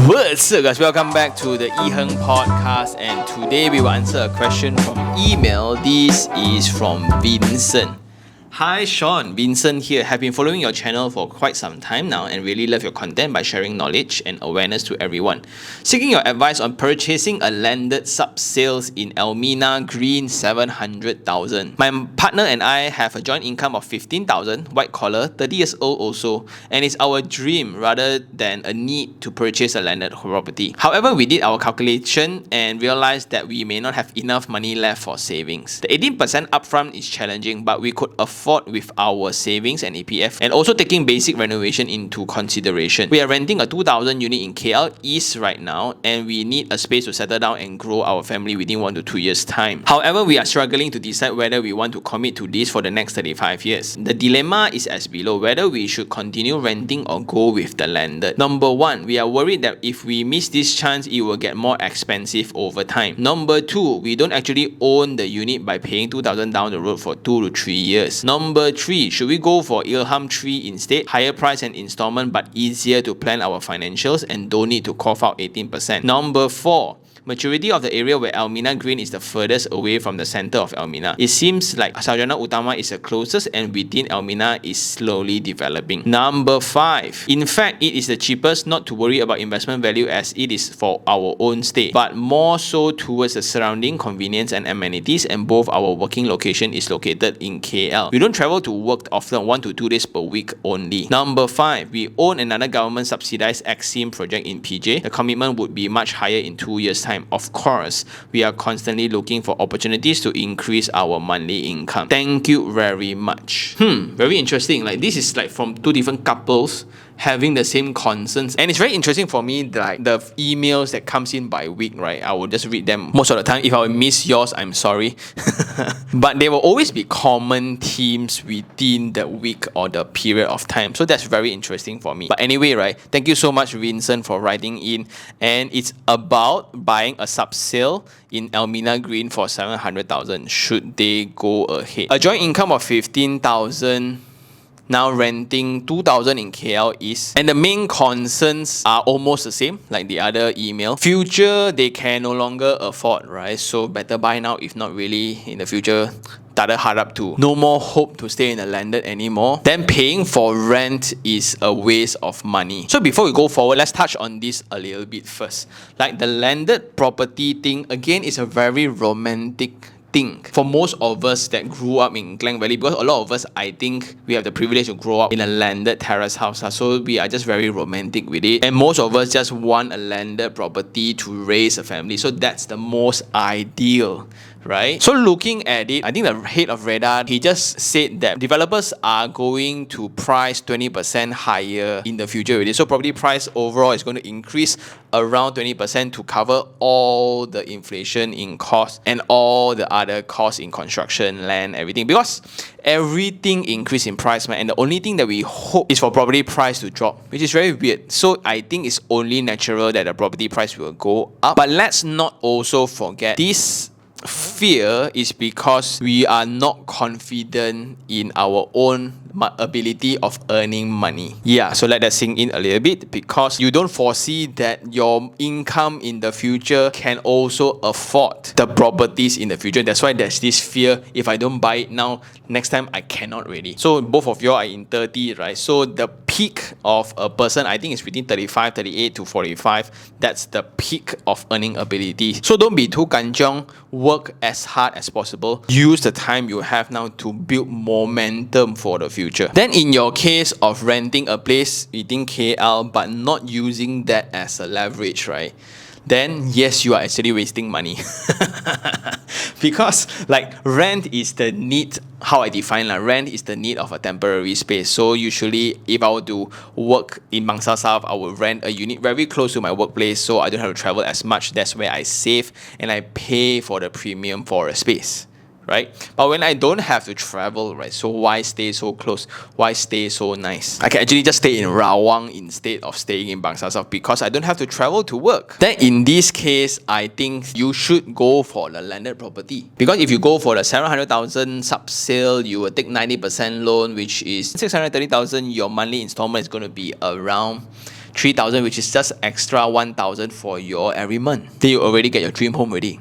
What's up, guys? Welcome back to the iherng podcast, and today we will answer a question from email. This is from Vincent. Hi Sean, Vincent here. Have been following your channel for quite some time now and really love your content by sharing knowledge and awareness to everyone. Seeking your advice on purchasing a landed sub-sales in Elmina Green 700,000. My partner and I have a joint income of 15,000, white collar, 30 years old also, and it's our dream rather than a need to purchase a landed property. However, we did our calculation and realized that we may not have enough money left for savings. The 18% upfront is challenging, but we could afford with our savings and EPF, and also taking basic renovation into consideration. We are renting a 2,000 unit in KL East right now, and we need a space to settle down and grow our family within 1 to 2 years time. However, we are struggling to decide whether we want to commit to this for the next 35 years. The dilemma is as below: whether we should continue renting or go with the landed. Number 1, we are worried that if we miss this chance, it will get more expensive over time. Number 2, we don't actually own the unit by paying 2,000 down the road for 2 to 3 years. Number 3, should we go for iherng 3 instead? Higher price and installment, but easier to plan our financials and don't need to cough out 18%. Number 4, majority of the area where Elmina Green is the furthest away from the center of Elmina. It seems like Sarjana Utama is the closest, and within Elmina is slowly developing. Number 5, in fact, it is the cheapest, not to worry about investment value as it is for our own stay, but more so towards the surrounding convenience and amenities, and both our working location is located in KL. We don't travel to work often, 1 to 2 days per week only. Number 5, we own another government subsidized EXIM project in PJ. The commitment would be much higher in 2 years time. Of course, we are constantly looking for opportunities to increase our monthly income. Thank you very much. Very interesting. Like, this is like from 2 different couples having the same concerns, and it's very interesting for me, like the emails that comes in by week, right? I will just read them most of the time. If I will miss yours, I'm sorry. But there will always be common themes within the week or the period of time, so that's very interesting for me. But anyway, right, thank you so much, Vincent, for writing in, and it's about buying a sub-sale in Elmina Green for 700,000. Should they go ahead? A joint income of 15,000, now renting 2,000 in KL East, and the main concerns are almost the same like the other email. Future, they can no longer afford, right? So better buy now, if not really in the future, tak ada harap to. No more hope to stay in a landed anymore. Then paying for rent is a waste of money. So before we go forward, let's touch on this a little bit first. Like the landed property thing, again, is a very romantic thing for most of us that grew up in Klang Valley, because a lot of us, I think, we have the privilege to grow up in a landed terrace house, so we are just very romantic with it, and most of us just want a landed property to raise a family, so that's the most ideal, right? So looking at it, I think the head of Radar, he just said that developers are going to price 20% higher in the future already. So property price overall is going to increase around 20% to cover all the inflation in cost and all the other costs in construction, land, everything, because everything increase in price, man, and the only thing that we hope is for property price to drop, which is very weird. So I think it's only natural that the property price will go up. But let's not also forget, this fear is because we are not confident in our own ability of earning money. Yeah, so let that sink in a little bit, because you don't foresee that your income in the future can also afford the properties in the future. That's why there's this fear: if I don't buy it now, next time I cannot really. So both of you are in 30, right? So the peak of a person, I think, is between 35, 38 to 45. That's the peak of earning ability. So don't be too kanchiong. Work as hard as possible. Use the time you have now to build momentum for the future. Then in your case of renting a place within KL but not using that as a leverage, right? Then yes, you are actually wasting money. Because like rent is the need, how I define rent is the need of a temporary space. So usually if I were to work in Mangsa South, I would rent a unit very close to my workplace, so I don't have to travel as much. That's where I save and I pay for the premium for a space, right? But when I don't have to travel, right, so why stay so close? Why stay so nice? I can actually just stay in Rawang instead of staying in Bangsar South, because I don't have to travel to work. Then in this case, I think you should go for the landed property, because if you go for the 700,000 sub-sale, you will take 90% loan, which is 630,000. Your monthly installment is going to be around 3,000, which is just extra 1,000 for your every month. Then you already get your dream home already.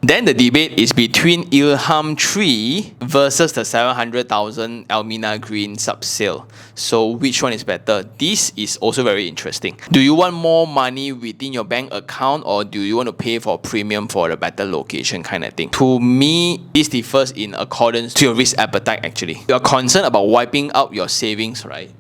Then the debate is between iherng 3 versus the 700,000 Elmina Green sub-sale. So which one is better? This is also very interesting. Do you want more money within your bank account, or do you want to pay for a premium for a better location kind of thing? To me, this differs in accordance to your risk appetite actually. You are concerned about wiping out your savings, right?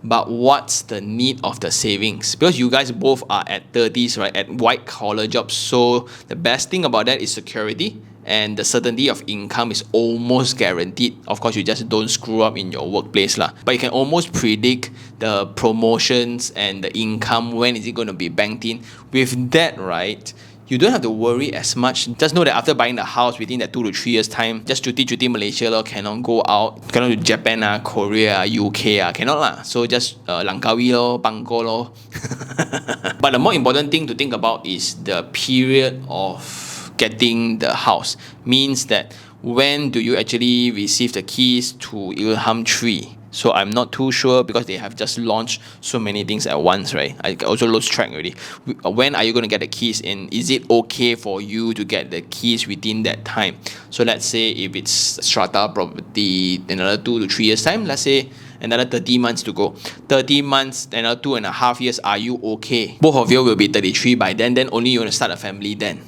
But what's the need of the savings? Because you guys both are at 30s, right? At white collar jobs. So the best thing about that is security, and the certainty of income is almost guaranteed. Of course, you just don't screw up in your workplace lah. But you can almost predict the promotions and the income, when is it going to be banked in. With that, right, you don't have to worry as much. Just know that after buying the house within that 2 to 3 years time, just cuti Malaysia lor, cannot go out, cannot to Japan, Korea, UK, cannot lah. So just Langkawi lor, Bangkok lor. But the more important thing to think about is the period of getting the house. Means that when do you actually receive the keys to iherng 3? So I'm not too sure, because they have just launched so many things at once, right? I also lost track already. When are you going to get the keys, and is it okay for you to get the keys within that time? So let's say if it's strata property, another 2 to 3 years time, let's say another 30 months to go. 30 months, another 2.5 years, are you okay? Both of you will be 33 by then only you want to start a family then.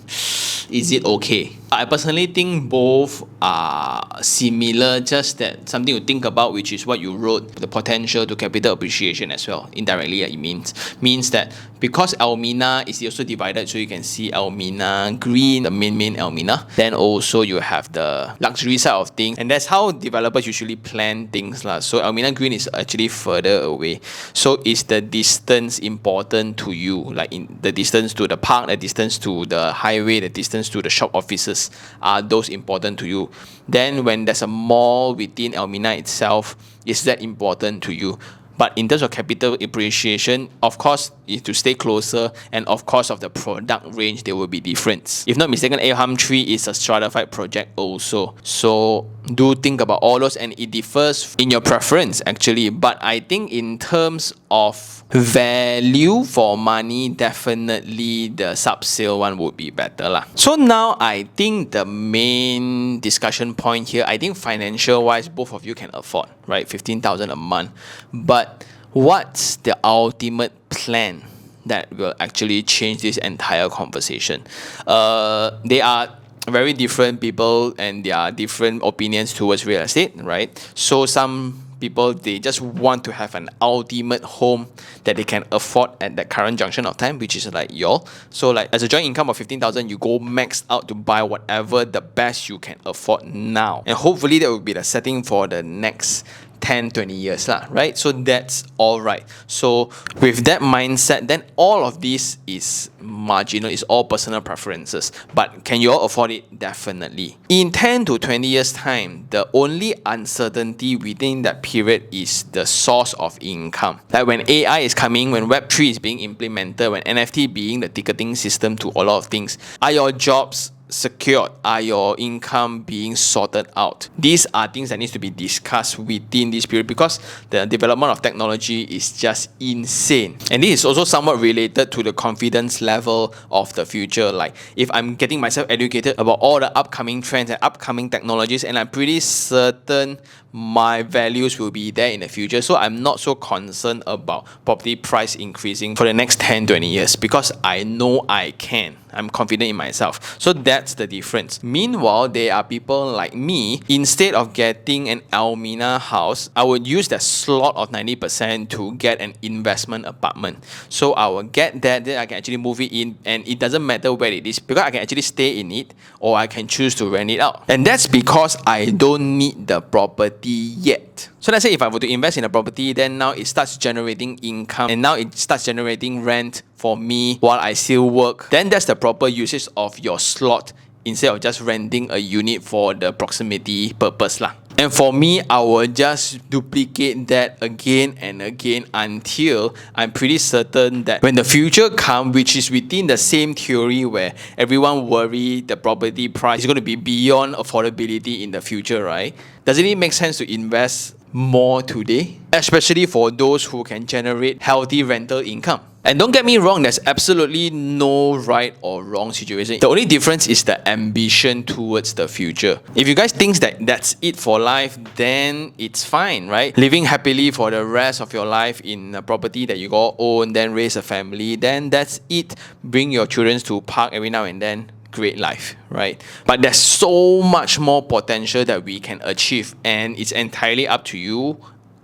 Is it okay? I personally think both are similar, just that something to think about, which is what you wrote, the potential to capital appreciation as well. Indirectly, it means that because Elmina is also divided, so you can see Elmina Green, the main Elmina. Then also you have the luxury side of things, and that's how developers usually plan things lah. So Elmina Green is actually further away. So is the distance important to you? Like in the distance to the park, the distance to the highway, the distance to the shop offices, are those important to you? Then when there's a mall within Elmina itself, is that important to you? But in terms of capital appreciation, of course, is to stay closer, and of course of the product range, there will be difference. If not mistaken, iherng 3 is a stratified project also. So do think about all those, and it differs in your preference actually. But I think in terms of value for money, definitely the sub-sale one would be better lah. So now I think the main discussion point here, I think financial wise, both of you can afford, right? 15,000 a month. But what's the ultimate plan that will actually change this entire conversation? They are very different people, and there are different opinions towards real estate, right? So some people, they just want to have an ultimate home that they can afford at that current junction of time, which is like y'all. So like as a joint income of 15,000, you go max out to buy whatever the best you can afford now, and hopefully that will be the setting for the next 10-20 years lah, right? So that's all right. So with that mindset, then all of this is marginal, it's all personal preferences. But can you all afford it? Definitely. In 10 to 20 years time, the only uncertainty within that period is the source of income. Like when AI is coming, when Web3 is being implemented, when NFT being the ticketing system to a lot of things, are your jobs secured? Are your income being sorted out? These are things that needs to be discussed within this period, because the development of technology is just insane. And this is also somewhat related to the confidence level of the future. Like if I'm getting myself educated about all the upcoming trends and upcoming technologies, and I'm pretty certain my values will be there in the future, so I'm not so concerned about property price increasing for the next 10-20 years, because I know I can. I'm confident in myself. So that's the difference. Meanwhile, there are people like me, instead of getting an Elmina house, I would use that slot of 90% to get an investment apartment. So I will get that, then I can actually move it in, and it doesn't matter where it is, because I can actually stay in it, or I can choose to rent it out. And that's because I don't need the property yet. So let's say if I were to invest in a property, then now it starts generating income, and now it starts generating rent for me while I still work. Then that's the proper usage of your slot, instead of just renting a unit for the proximity purpose lah. And for me, I will just duplicate that again and again until I'm pretty certain that when the future comes, which is within the same theory where everyone worry the property price is going to be beyond affordability in the future, right? Doesn't it make sense to invest more today? Especially for those who can generate healthy rental income. And don't get me wrong, there's absolutely no right or wrong situation. The only difference is the ambition towards the future. If you guys think that that's it for life, then it's fine, right? Living happily for the rest of your life in a property that you got own, then raise a family, then that's it. Bring your children to park every now and then. Great life, right? But there's so much more potential that we can achieve, and it's entirely up to you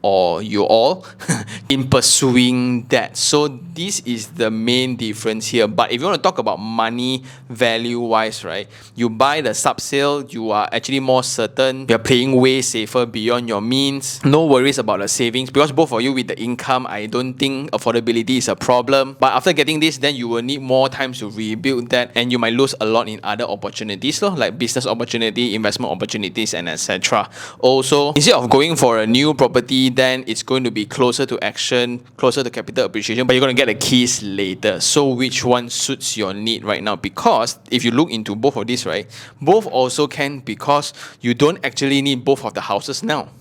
or you all in pursuing that. So this is the main difference here. But if you want to talk about money value wise, right, you buy the sub sale, you are actually more certain, you're playing way safer beyond your means, no worries about the savings, because both of you with the income, I don't think affordability is a problem. But after getting this, then you will need more time to rebuild that, and you might lose a lot in other opportunities, like business opportunity, investment opportunities, and etc. Also, instead of going for a new property, then it's going to be closer to action, closer to capital appreciation, but you're going to get the keys later. So which one suits your need right now? Because if you look into both of these, right, both also can, because you don't actually need both of the houses now,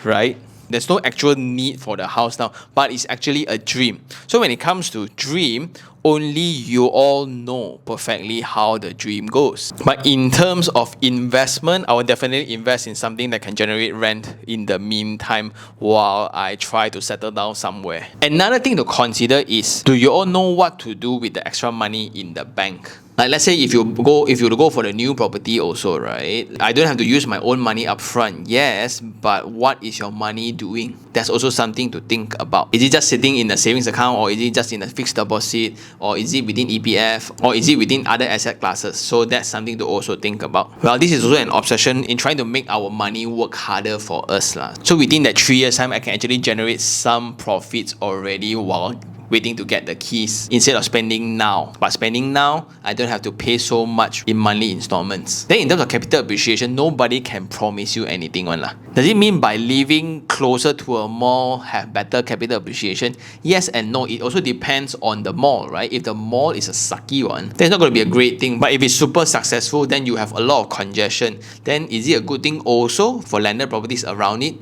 right? There's no actual need for the house now, but it's actually a dream. So when it comes to dream, only you all know perfectly how the dream goes. But in terms of investment, I will definitely invest in something that can generate rent in the meantime while I try to settle down somewhere. Another thing to consider is, do you all know what to do with the extra money in the bank? Like, let's say if you go for the new property also, right? I don't have to use my own money up front. Yes, but what is your money doing? That's also something to think about. Is it just sitting in a savings account, or is it just in a fixed deposit, or is it within EPF, or is it within other asset classes? So that's something to also think about. Well, this is also an obsession in trying to make our money work harder for us, lah. So within that 3 years time, I can actually generate some profits already while waiting to get the keys, instead of spending now. But spending now, I don't have to pay so much in monthly installments. Then in terms of capital appreciation, nobody can promise you anything one lah. Does it mean by living closer to a mall have better capital appreciation? Yes and no. It also depends on the mall, right? If the mall is a sucky one, then it's not going to be a great thing. But if it's super successful, then you have a lot of congestion. Then is it a good thing also for landed properties around it?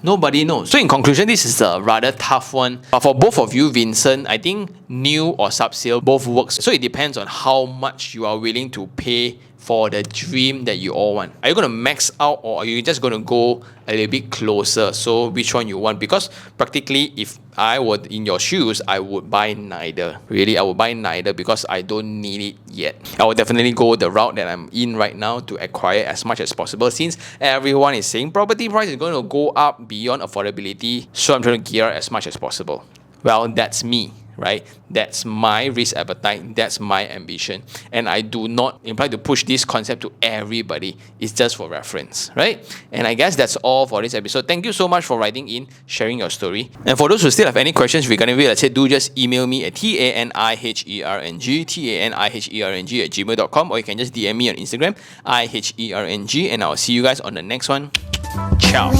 Nobody knows. So in conclusion, this is a rather tough one. But for both of you, Vincent, I think new or sub sale both works. So it depends on how much you are willing to pay for the dream that you all want. Are you going to max out, or are you just going to go a little bit closer? So which one you want? Because practically, if I were in your shoes, I would buy neither. Really, I would buy neither because I don't need it yet. I would definitely go the route that I'm in right now to acquire as much as possible, since everyone is saying property price is going to go up beyond affordability. So I'm trying to gear as much as possible. Well, that's me, right? That's my risk appetite. That's my ambition. And I do not imply to push this concept to everybody. It's just for reference, right? And I guess that's all for this episode. Thank you so much for writing in, sharing your story. And for those who still have any questions regarding real estate, do just email me at taniherng@gmail.com, or you can just DM me on Instagram, iherng, and I'll see you guys on the next one. Ciao.